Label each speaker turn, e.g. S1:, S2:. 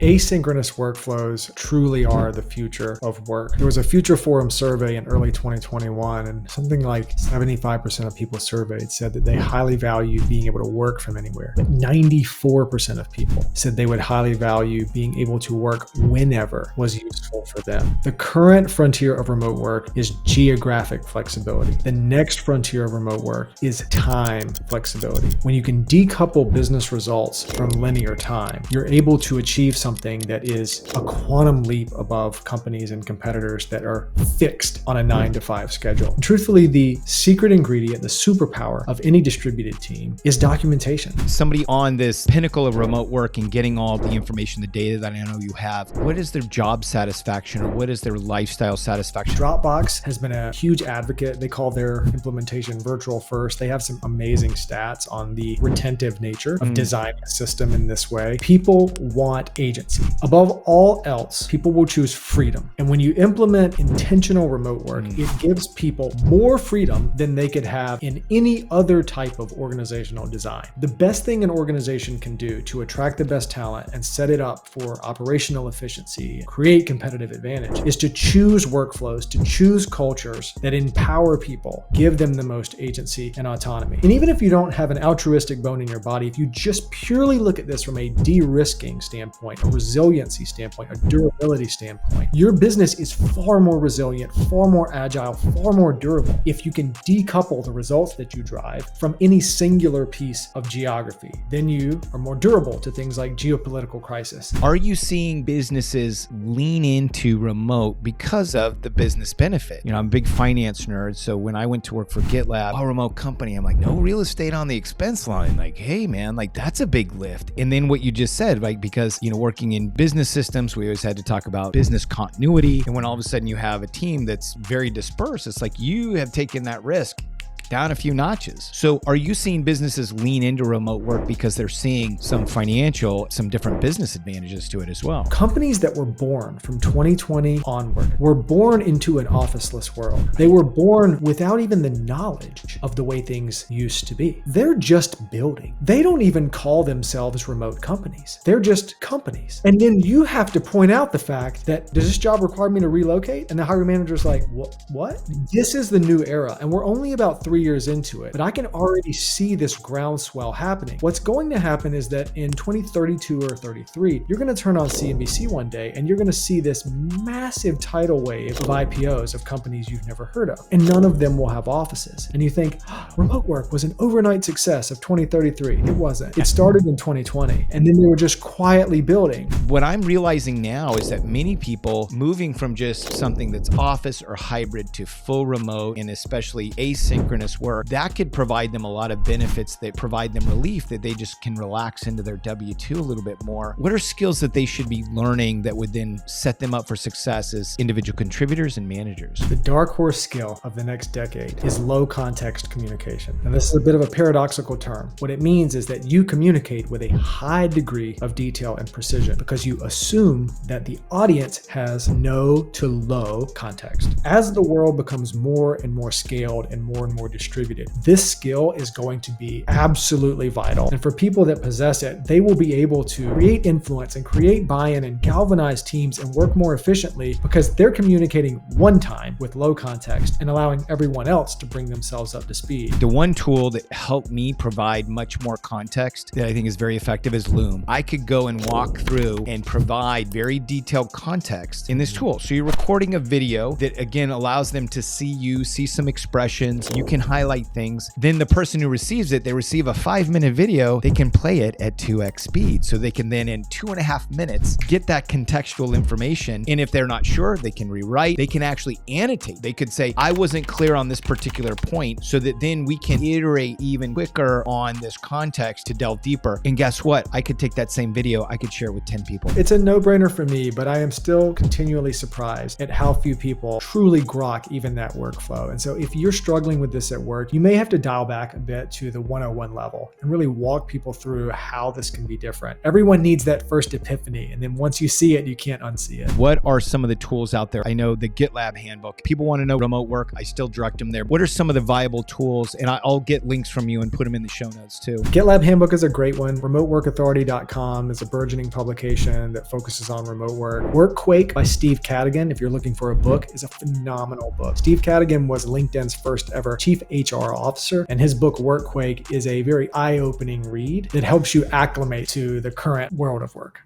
S1: Asynchronous workflows truly are the future of work. There was a Future Forum survey in early 2021, and something like 75% of people surveyed said that they highly value being able to work from anywhere. But 94% of people said they would highly value being able to work whenever was useful for them. The current frontier of remote work is geographic flexibility. The next frontier of remote work is time flexibility. When you can decouple business results from linear time, you're able to achieve something that is a quantum leap above companies and competitors that are fixed on a 9-to-5 schedule. And truthfully, the secret ingredient, the superpower of any distributed team is documentation.
S2: Somebody on this pinnacle of remote work and getting all the information, the data that I know you have, what is their job satisfaction or what is their lifestyle satisfaction?
S1: Dropbox has been a huge advocate. They call their implementation virtual first. They have some amazing stats on the retentive nature of designing a system in this way. People want agency. Above all else, people will choose freedom. And when you implement intentional remote work, it gives people more freedom than they could have in any other type of organizational design. The best thing an organization can do to attract the best talent and set it up for operational efficiency, create competitive advantage, is to choose workflows, to choose cultures that empower people, give them the most agency and autonomy. And even if you don't have an altruistic bone in your body, if you just purely look at this from a de-risking standpoint, a resiliency standpoint, a durability standpoint, your business is far more resilient, far more agile, far more durable if you can decouple the results that you drive from any singular piece of geography. Then you are more durable to things like geopolitical crisis.
S2: Are you seeing businesses lean into remote because of the business benefit? You know, I'm a big finance nerd, so when I went to work for GitLab, a remote company, I'm like, no real estate on the expense line. Like, hey man, like that's a big lift. And then what you just said, like, because, you know, working in business systems, we always had to talk about business continuity. And when all of a sudden you have a team that's very dispersed, it's like you have taken that risk down a few notches. So are you seeing businesses lean into remote work because they're seeing some different business advantages to it as well?
S1: Companies that were born from 2020 onward were born into an officeless world. They were born without even the knowledge of the way things used to be. They're just building. They don't even call themselves remote companies. They're just companies. And then you have to point out the fact that, does this job require me to relocate? And the hiring manager's like, what? This is the new era. And we're only about 3 years into it, but I can already see this groundswell happening. What's going to happen is that in 2032 or 33, you're going to turn on CNBC one day and you're going to see this massive tidal wave of IPOs of companies you've never heard of, and none of them will have offices. And you think, remote work was an overnight success of 2033. It wasn't. It started in 2020, and then they were just quietly building.
S2: What I'm realizing now is that many people moving from just something that's office or hybrid to full remote, and especially asynchronous work, that could provide them a lot of benefits that provide them relief, that they just can relax into their W-2 a little bit more. What are skills that they should be learning that would then set them up for success as individual contributors and managers?
S1: The dark horse skill of the next decade is low context communication. And this is a bit of a paradoxical term. What it means is that you communicate with a high degree of detail and precision because you assume that the audience has no to low context. As the world becomes more and more scaled and more distributed, this skill is going to be absolutely vital. And for people that possess it, they will be able to create influence and create buy-in and galvanize teams and work more efficiently because they're communicating one time with low context and allowing everyone else to bring themselves up to speed.
S2: The one tool that helped me provide much more context that I think is very effective is Loom. I could go and walk through and provide very detailed context in this tool. So you're recording a video that again allows them to see you, see some expressions. You can highlight things. Then the person who receives it, they receive a 5-minute video, they can play it at 2x speed. So they can then in 2.5 minutes get that contextual information. And if they're not sure, they can rewrite, they can actually annotate. They could say, I wasn't clear on this particular point, so that then we can iterate even quicker on this context to delve deeper. And guess what? I could take that same video, I could share it with 10 people.
S1: It's a no-brainer for me, but I am still continually surprised at how few people truly grok even that workflow. And so if you're struggling with this at at work, you may have to dial back a bit to the 101 level and really walk people through how this can be different. Everyone needs that first epiphany, and then once you see it, you can't unsee it.
S2: What are some of the tools out there? I know the GitLab handbook. People want to know remote work. I still direct them there. What are some of the viable tools? And I'll get links from you and put them in the show notes too.
S1: GitLab handbook is a great one. RemoteWorkAuthority.com is a burgeoning publication that focuses on remote work. Workquake by Steve Cadigan, if you're looking for a book, is a phenomenal book. Steve Cadigan was LinkedIn's first ever chief HR officer, and his book Workquake is a very eye-opening read that helps you acclimate to the current world of work.